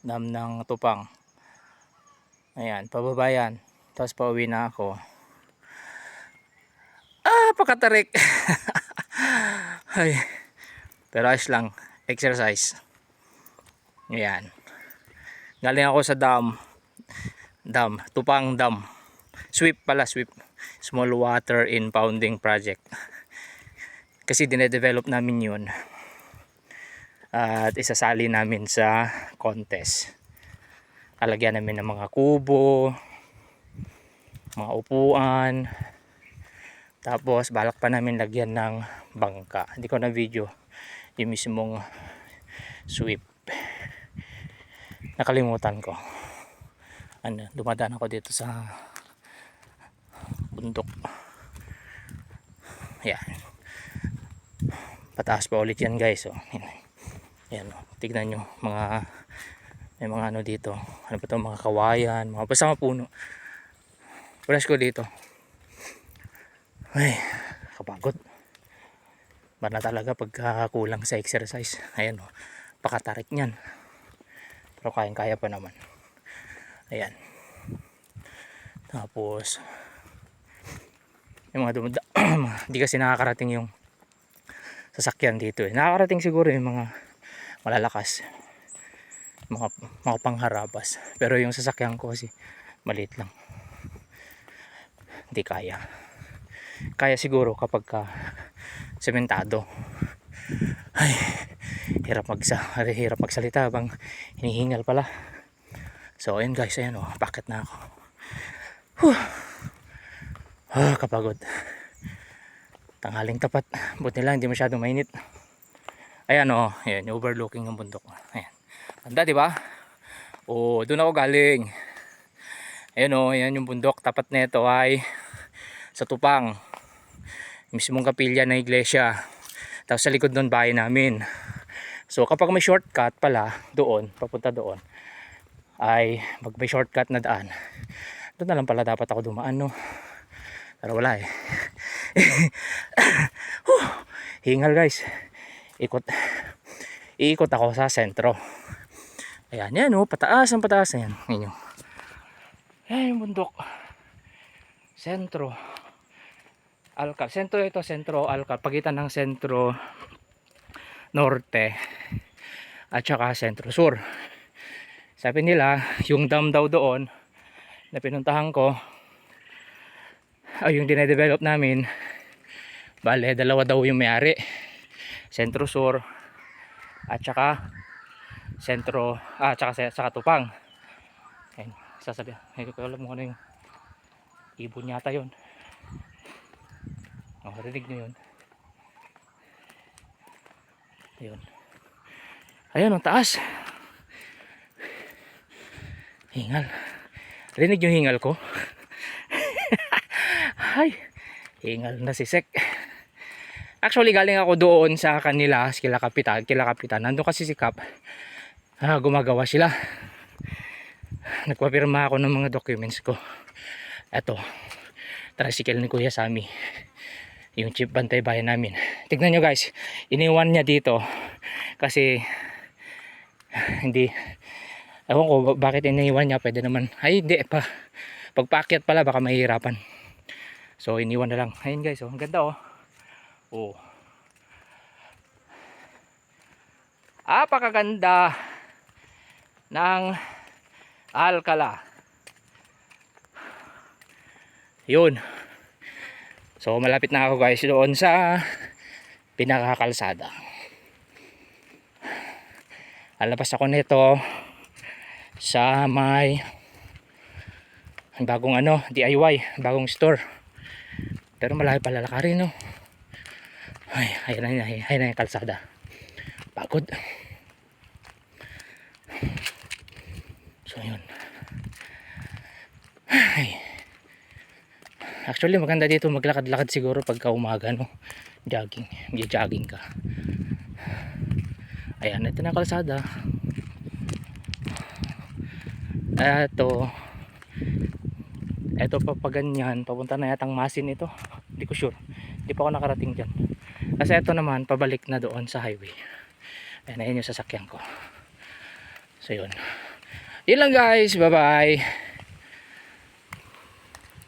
dam ng Tupang. Ayan, pababa yan. Tapos pauwi na ako. Pakatarik. Ay, pero ayos lang, exercise. Ayan, galing ako sa Tupang Dam. Sweep pala, sweep, small water impounding project. Kasi dinedevelop namin yun at isasali namin sa contest. Alagyan namin ng mga kubo, mga upuan, tapos balak pa namin lagyan ng bangka. Hindi ko na video yung mismong sweep, nakalimutan ko. Dumadaan ako dito sa bundok. Ayan, pataas pa ulit yan guys. Ayan, tignan nyo, may mga ano dito, ano ba ito, mga kawayan, mga basta mga puno. Fresh ko dito. Ay, kapagod ba na talaga pagka kulang sa exercise. Ayan o, pakatarik nyan, pero kaya pa naman. Ayan, tapos yung mga hindi kasi nakakarating yung sasakyan dito eh. Nakakarating siguro yung mga malalakas, mga pangharabas, pero yung sasakyan ko kasi maliit lang, hindi kaya siguro kapag sementado. Ay, hirap magsalita bang hinihingal pala. So ayun guys, ayan bakit na ako. Kapagod. Tanghaling tapat, buti lang hindi masyadong mainit. Ayan ayan, overlooking ng bundok. Ayan, ganda diba? Doon ako galing. Ayan ayan yung bundok. Tapat nito ay sa Tupang, mismong kapilya na iglesia. Tapos sa likod doon bahay namin. So kapag may shortcut pala doon, papunta doon, ay may shortcut na daan, doon na lang pala dapat ako dumaan pero wala eh. Hingal guys, iikot ako sa sentro. Ayan yan pataas ang pataas. Ayan ninyo, ayan yung bundok, sentro Alcal, sentro Alcal, pagitan ng sentro norte at saka sentro sur. Sabi nila yung dam daw doon na pinuntahan ko ay yung dinedevelop namin, bale dalawa daw yung may-ari, sentro sur at saka saka Tupang. Ayun, sasabihan, hindi ko alam mo ano yung ibon yata yun. Rinig nyo yun. Ayun, ayun ang taas. Hingal, rinig yung hingal ko. Ay, hingal na si Sek. Actually galing ako doon sa kanila, kila kapitan. Nandun kasi si Kap, gumagawa sila, nagpapirma ako ng mga documents ko. Eto, tricycle ni Kuya Sammy, yung chief bantay bayan namin. Tignan nyo guys, iniwan niya dito kasi hindi, ewan ko bakit iniwan niya. Pwede naman, ay hindi pa, pagpaakyat pala baka mahihirapan, so iniwan na lang. Ayun guys, ang ganda apakaganda ng Alcala. Yun, so malapit na ako guys doon sa pinakakalsada. Alabas ako nito sa may bagong DIY, bagong store, pero malayo pala lakarin ay, ayun na yung kalsada. Pagod. So yun, ay, actually maganda dito maglakad-lakad siguro pagka umaga jogging ka. Ayan, ito na kalsada. Eto pa ganyan, papunta na yatang Masin ito. Hindi ko sure, hindi pa ako nakarating dyan. Kasi ito naman pabalik na doon sa highway. Ayan yung sasakyan ko. So yun, Yun lang guys. Bye bye.